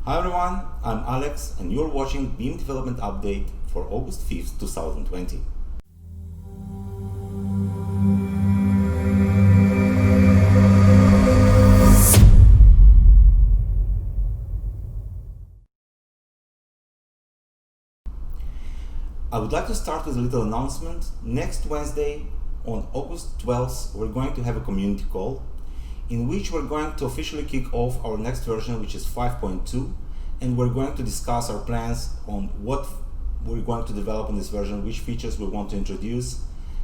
Hi everyone, I'm Alex and you're watching Beam Development Update for August 5th, 2020. I would like to start with a little announcement. Next Wednesday, on August 12th, we're going to have a community call in which we're going to officially kick off our next version, which is 5.2, and we're going to discuss our plans on what we're going to develop in this version, which features we want to introduce,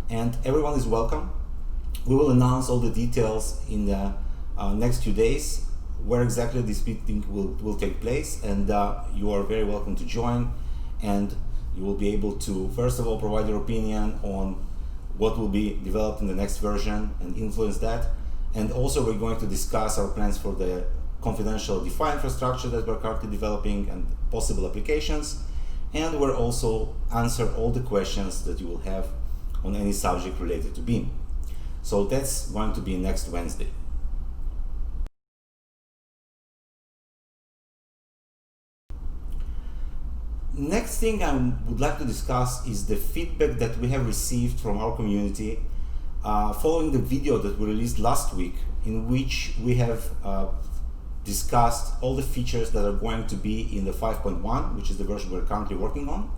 and everyone is welcome. We will announce all the details in the next few days, where exactly this meeting will take place, and you are very welcome to join, and you will be able to, first of all, provide your opinion on what will be developed in the next version and influence that. And also we're going to discuss our plans for the confidential DeFi infrastructure that we're currently developing and possible applications. And we'll also answer all the questions that you will have on any subject related to Beam. So that's going to be next Wednesday. Next thing I would like to discuss is the feedback that we have received from our community following the video that we released last week, in which we have discussed all the features that are going to be in the 5.1, which is the version we're currently working on,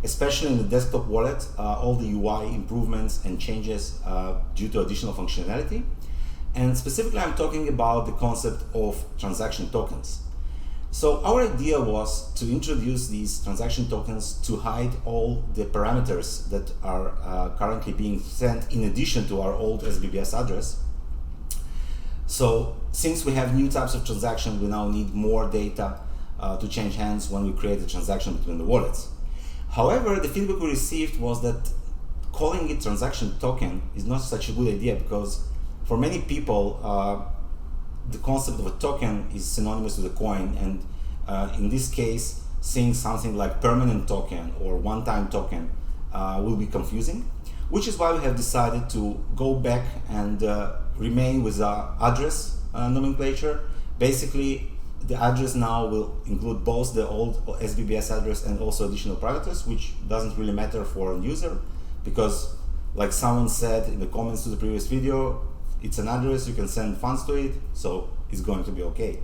especially in the desktop wallet, all the UI improvements and changes due to additional functionality. And specifically, I'm talking about the concept of transaction tokens. So our idea was to introduce these transaction tokens to hide all the parameters that are currently being sent in addition to our old SBBS address. So since we have new types of transactions, we now need more data to change hands when we create a transaction between the wallets. However, the feedback we received was that calling it transaction token is not such a good idea, because for many people, the concept of a token is synonymous with a coin, and in this case, saying something like permanent token or one-time token will be confusing, which is why we have decided to go back and remain with our address nomenclature. Basically, the address now will include both the old SBBS address and also additional parameters, which doesn't really matter for a user, because like someone said in the comments to the previous video, it's an address, you can send funds to it, so it's going to be okay.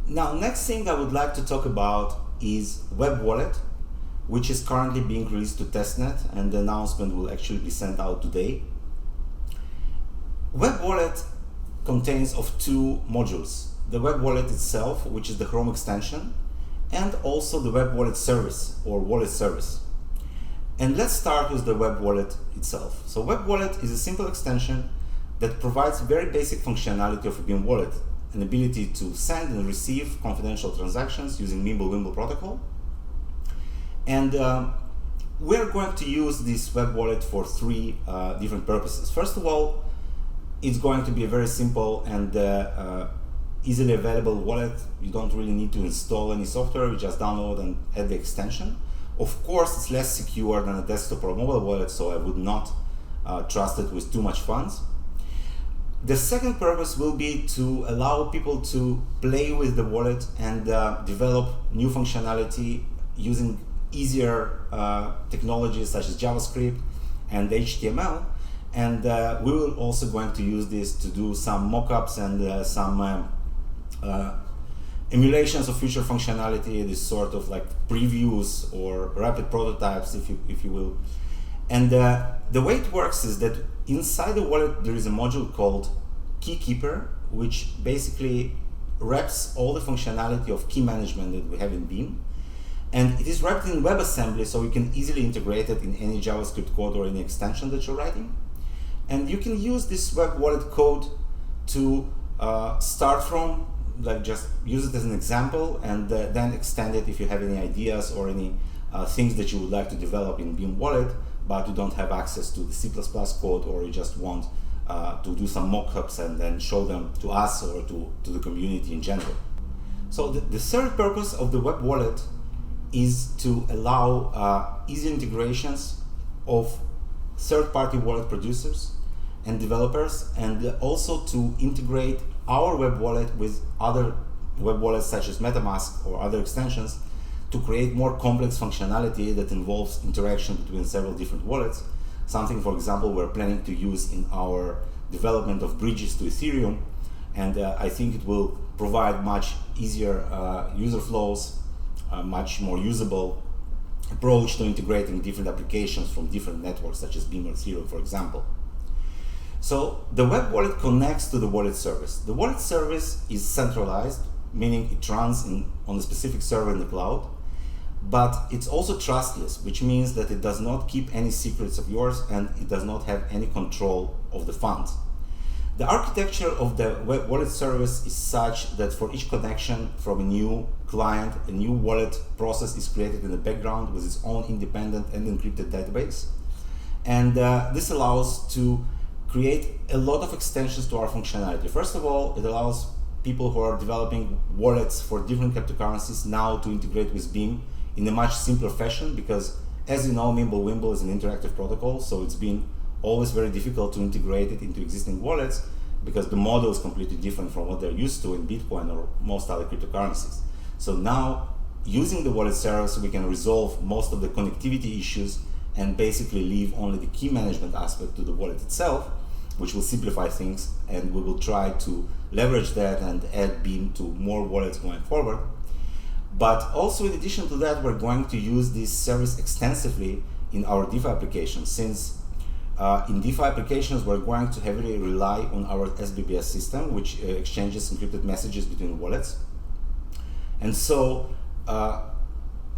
Now, next thing I would like to talk about is Web Wallet, which is currently being released to testnet, and the announcement will actually be sent out today. Web Wallet contains of two modules: the Web Wallet itself, which is the Chrome extension, and also the Web Wallet service or wallet service. And let's start with the Web Wallet itself. So Web Wallet is a simple extension that provides very basic functionality of a Beam wallet, an ability to send and receive confidential transactions using Mimble-Wimble protocol. And we're going to use this Web Wallet for three different purposes. First of all, it's going to be a very simple and easily available wallet. You don't really need to install any software, you just download and add the extension. Of course, it's less secure than a desktop or a mobile wallet, so I would not trust it with too much funds. The second purpose will be to allow people to play with the wallet and develop new functionality using easier technologies such as JavaScript and HTML. And we will also going to use this to do some mockups and some emulations of future functionality, this sort of like previews or rapid prototypes, if you will. And the way it works is that inside the wallet there is a module called Keykeeper, which basically wraps all the functionality of key management that we have in Beam. And it is wrapped in WebAssembly, so you can easily integrate it in any JavaScript code or any extension that you're writing. And you can use this Web Wallet code to start from, like just use it as an example, and then extend it if you have any ideas or any things that you would like to develop in Beam Wallet, but you don't have access to the C++ code, or you just want to do some mockups and then show them to us or to the community in general. So the third purpose of the Web Wallet is to allow easy integrations of third-party wallet producers and developers, and also to integrate our web wallet with other web wallets such as MetaMask or other extensions to create more complex functionality that involves interaction between several different wallets. Something, for example, we're planning to use in our development of bridges to Ethereum, and I think it will provide much easier user flows, much more usable approach to integrating different applications from different networks such as Beam or Ethereum, for example. So the web wallet connects to the wallet service. The wallet service is centralized, meaning it runs on a specific server in the cloud, but it's also trustless, which means that it does not keep any secrets of yours and it does not have any control of the funds. The architecture of the web wallet service is such that for each connection from a new client, a new wallet process is created in the background with its own independent and encrypted database. And this allows to create a lot of extensions to our functionality. First of all, it allows people who are developing wallets for different cryptocurrencies now to integrate with Beam in a much simpler fashion, because as you know, Mimblewimble is an interactive protocol, so it's been always very difficult to integrate it into existing wallets because the model is completely different from what they're used to in Bitcoin or most other cryptocurrencies. So now, using the wallet service, we can resolve most of the connectivity issues and basically leave only the key management aspect to the wallet itself, which will simplify things, and we will try to leverage that and add Beam to more wallets going forward. But also, in addition to that, we're going to use this service extensively in our DeFi applications, since in DeFi applications, we're going to heavily rely on our SBBS system, which exchanges encrypted messages between wallets. And so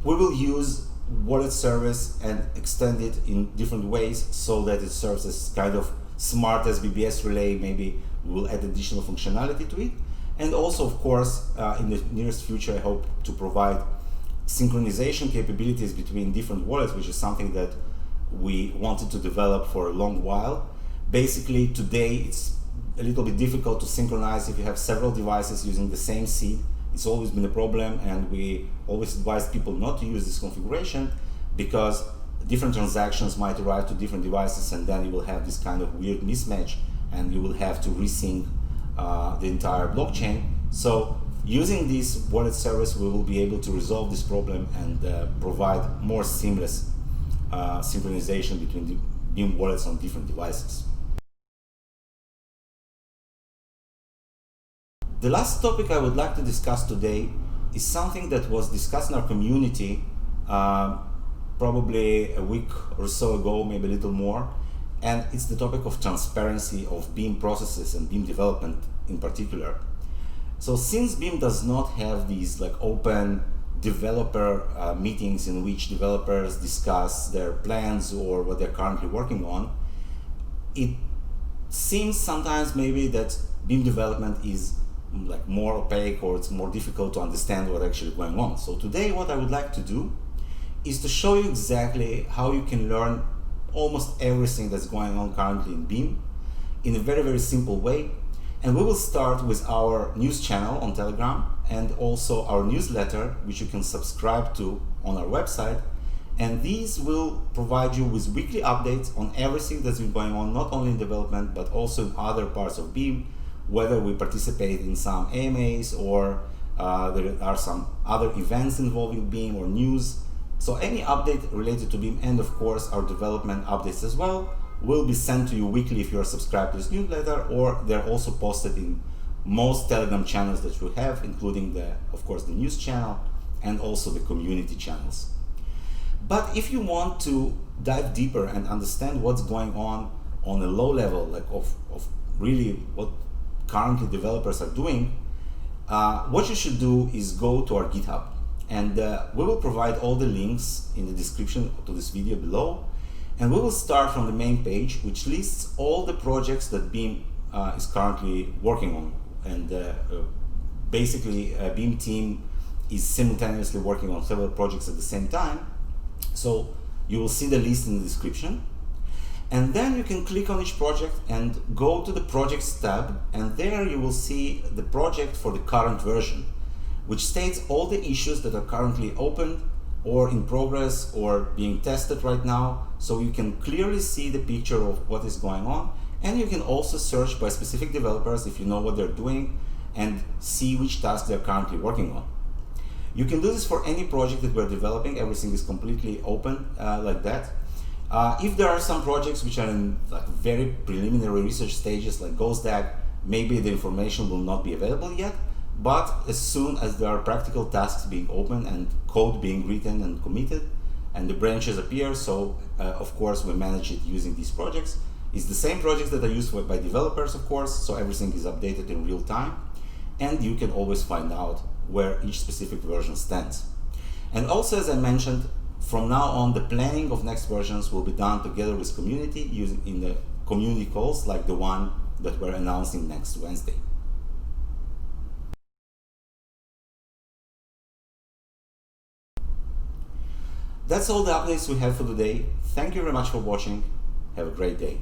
we will use wallet service and extend it in different ways so that it serves as kind of smart SBBS relay. Maybe we'll add additional functionality to it. And also, of course, in the nearest future, I hope to provide synchronization capabilities between different wallets, which is something that we wanted to develop for a long while. Basically, today it's a little bit difficult to synchronize if you have several devices using the same seed. It's always been a problem, and we always advise people not to use this configuration because different transactions might arrive to different devices, and then you will have this kind of weird mismatch, and you will have to resync the entire blockchain. So using this wallet service, we will be able to resolve this problem and provide more seamless synchronization between the Beam wallets on different devices. The last topic I would like to discuss today is something that was discussed in our community probably a week or so ago, maybe a little more, and it's the topic of transparency of Beam processes and Beam development in particular. So since Beam does not have these like open developer meetings in which developers discuss their plans or what they're currently working on, it seems sometimes maybe that Beam development is like more opaque, or it's more difficult to understand what's actually going on. So today what I would like to do is to show you exactly how you can learn almost everything that's going on currently in Beam in a very, very simple way. And we will start with our news channel on Telegram and also our newsletter, which you can subscribe to on our website. And these will provide you with weekly updates on everything that's been going on, not only in development, but also in other parts of Beam, whether we participate in some AMAs or there are some other events involving Beam or news. So any update related to Beam, and of course our development updates as well, will be sent to you weekly if you are subscribed to this newsletter, or they're also posted in most Telegram channels that we have, including of course the news channel and also the community channels. But if you want to dive deeper and understand what's going on a low level, like of really what currently developers are doing, what you should do is go to our GitHub, and we will provide all the links in the description to this video below. And we will start from the main page, which lists all the projects that Beam is currently working on. And basically, a Beam team is simultaneously working on several projects at the same time. So you will see the list in the description. And then you can click on each project and go to the Projects tab. And there you will see the project for the current version, which states all the issues that are currently open or in progress or being tested right now, so you can clearly see the picture of what is going on. And you can also search by specific developers if you know what they're doing and see which tasks they're currently working on. You can do this for any project that we're developing. Everything is completely open like that. If there are some projects which are in like very preliminary research stages like GhostDAG, maybe the information will not be available yet, but as soon as there are practical tasks being open and code being written and committed and the branches appear, so of course we manage it using these projects. It's the same projects that are used by developers, of course, so everything is updated in real time, and you can always find out where each specific version stands. And also, as I mentioned, from now on, the planning of next versions will be done together with community using in the community calls like the one that we're announcing next Wednesday. That's all the updates we have for today. Thank you very much for watching. Have a great day.